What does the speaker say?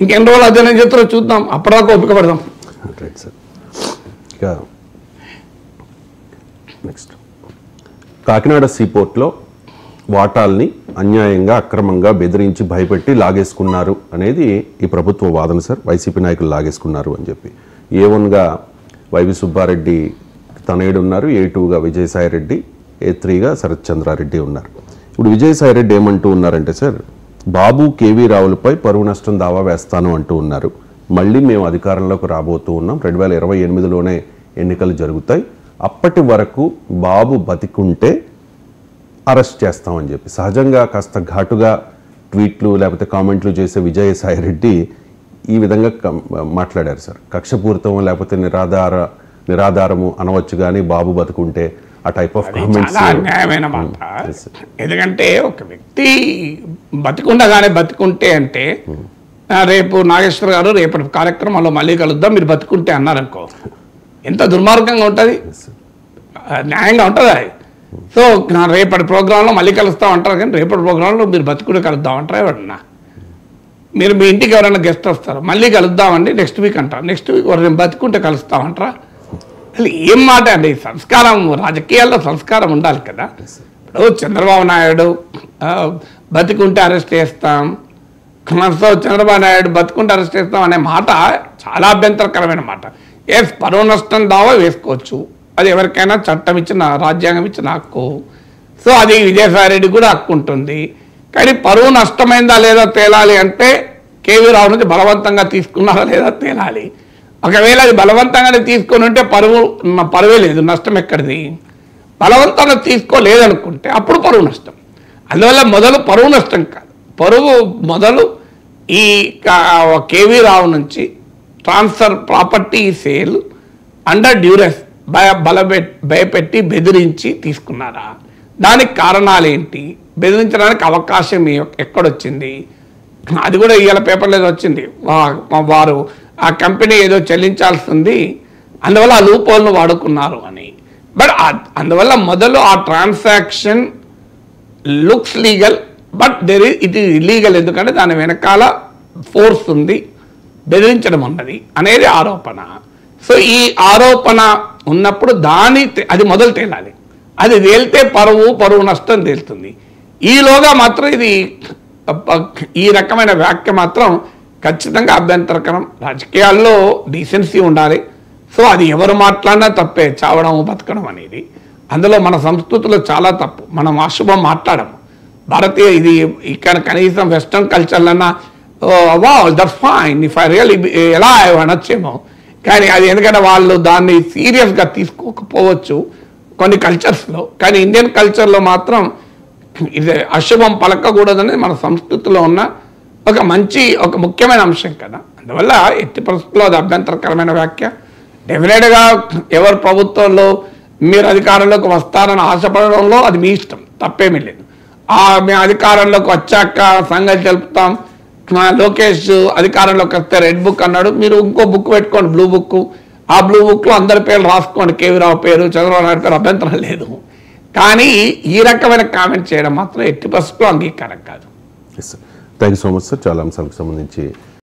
ఇంకెన్ని రోజులు అధ్యయనం చేస్తారో చూద్దాం, అప్పటిదాకా ఓపిక పడదాం. Right sir. ఇక నెక్స్ట్, కాకినాడ సీపోర్ట్లో వాటాల్ని అన్యాయంగా అక్రమంగా బెదిరించి భయపెట్టి లాగేసుకున్నారు అనేది ఈ ప్రభుత్వ వాదన సార్. వైసీపీ నాయకులు లాగేసుకున్నారు అని చెప్పి. A1గా వైవి సుబ్బారెడ్డి తనయుడు ఉన్నారు, A2గా విజయసాయిరెడ్డి, A3గా శరత్ చంద్రారెడ్డి ఉన్నారు. ఇప్పుడు విజయసాయిరెడ్డి ఏమంటూ ఉన్నారంటే సార్, బాబు కేవీ రావులపై పరువు నష్టం దావా వేస్తాను అంటూ ఉన్నారు. మళ్ళీ మేము అధికారంలోకి రాబోతూ ఉన్నాం, 2028లోనే ఎన్నికలు జరుగుతాయి, అప్పటి వరకు బాబు బతికుంటే అరెస్ట్ చేస్తామని చెప్పి సహజంగా కాస్త ఘాటుగా ట్వీట్లు లేకపోతే కామెంట్లు చేసే విజయసాయిరెడ్డి ఈ విధంగా మాట్లాడారు సార్. కక్షపూరితం లేకపోతే నిరాధారము అనవచ్చు, కానీ బాబు బతుకుంటే ఆ టైప్ ఆఫ్ కామెంట్స్ అన్యాయమైన మాట. ఎందుకంటే ఒక వ్యక్తి బతుకుంటే అంటే రేపు నాగేశ్వర గారు రేపటి కార్యక్రమంలో మళ్ళీ కలుద్దాం మీరు బతుకుంటే అన్నారనుకో, ఎంత దుర్మార్గంగా ఉంటుంది, న్యాయంగా ఉంటుంది అది. సో రేపటి ప్రోగ్రాంలో మళ్ళీ కలుస్తాం అంటారు, కానీ రేపటి ప్రోగ్రాంలో మీరు బతుకుంటే కలుద్దాం అంటారా ఎవరన్నా? మీరు మీ ఇంటికి ఎవరైనా గెస్ట్ వస్తారు, మళ్ళీ కలుద్దామండి నెక్స్ట్ వీక్ అంటారు, నెక్స్ట్ వీక్ ఎవరైనా బతుకుంటే కలుస్తామంటారా? అసలు ఏం మాట అండి? సంస్కారం, రాజకీయాల్లో సంస్కారం ఉండాలి కదా. ఇప్పుడు చంద్రబాబు నాయుడు బతికుంటే అరెస్ట్ చేస్తాం, సో చంద్రబాబు నాయుడు బతుకుంటే అరెస్ట్ చేస్తాం అనే మాట చాలా అభ్యంతరకరమైన మాట. పరువు నష్టం దావా వేసుకోవచ్చు, అది ఎవరికైనా చట్టం ఇచ్చిన, రాజ్యాంగం ఇచ్చిన హక్కు. సో అది విజయసాయిరెడ్డి కూడా హక్కు ఉంటుంది. కానీ పరువు నష్టమైందా లేదా తేలాలి అంటే కేవీ రావు నుంచి బలవంతంగా తీసుకున్నారా లేదా తేలాలి. ఒకవేళ అది బలవంతంగానే తీసుకొని ఉంటే పరువే లేదు, నష్టం ఎక్కడిది? బలవంతంగా తీసుకోలేదనుకుంటే అప్పుడు పరువు నష్టం. అందువల్ల మొదలు పరువు నష్టం కాదు, పరువు మొదలు ఈ కేవీ రావు నుంచి transfer property sale under duress భయపెట్టి బెదిరించి తీసుకున్నారా? దానికి కారణాలు ఏంటి? బెదిరించడానికి అవకాశం ఎక్కడొచ్చింది? అది కూడా ఇవాళ పేపర్లో ఏదో వచ్చింది, వారు ఆ కంపెనీ ఏదో చెల్లించాల్సింది, అందువల్ల ఆ లూప్ హోల్ను వాడుకున్నారు అని. బట్ అందువల్ల మొదలు ఆ transaction looks legal, but it is illegal. ఎందుకంటే దాని వెనకాల ఫోర్స్ ఉంది, బెదిరించడం ఉన్నది అనేది ఆరోపణ. సో ఈ ఆరోపణ ఉన్నప్పుడు అది మొదలు తేలాలి. అది తేలితే పరువు నష్టం తేలుతుంది. ఈలోగా మాత్రం ఇది ఈ రకమైన వ్యాఖ్య మాత్రం ఖచ్చితంగా అభ్యంతరకరం. రాజకీయాల్లో డీసెన్సీ ఉండాలి. సో అది ఎవరు మాట్లాడినా తప్పే, చావడం బతకడం అనేది. అందులో మన సంస్కృతిలో చాలా తప్పు. మనం అశుభం మాట్లాడము. భారతీయ ఇది ఇక్కడ కనీసం వెస్ట్రన్ కల్చర్లన్నా that's fine if I really ఎలా అనొచ్చేమో, కానీ అది ఎందుకంటే వాళ్ళు దాన్ని సీరియస్గా తీసుకోకపోవచ్చు కొన్ని కల్చర్స్లో. కానీ ఇండియన్ కల్చర్లో మాత్రం ఇది అశుభం పలకకూడదనేది మన సంస్కృతిలో ఉన్న ఒక ముఖ్యమైన అంశం కదా. అందువల్ల ఎట్టి పరిస్థితుల్లో అది అభ్యంతరకరమైన వ్యాఖ్య. డెఫినెట్గా ఎవరు ప్రభుత్వంలో మీరు అధికారంలోకి వస్తారని ఆశపడడంలో అది మీ ఇష్టం, తప్పేమీ లేదు. మేము అధికారంలోకి వచ్చాక సంగతి తెలుపుతాం, లోకేష్ అధికారంలోకి వస్తే రెడ్ బుక్ అన్నాడు, మీరు ఇంకో బుక్ పెట్టుకోండి, బ్లూ బుక్. ఆ బ్లూ బుక్లో అందరి పేర్లు రాసుకోండి, కేవీ రావు పేరు, చంద్రబాబు నాయుడు పేరు, అభ్యంతరం లేదు. కానీ ఈ రకమైన కామెంట్ చేయడం మాత్రం ఎట్టి పరిస్థితుల్లో అంగీకారం కాదు. Thank you so much sir. చాలా అంశాలకు సంబంధించి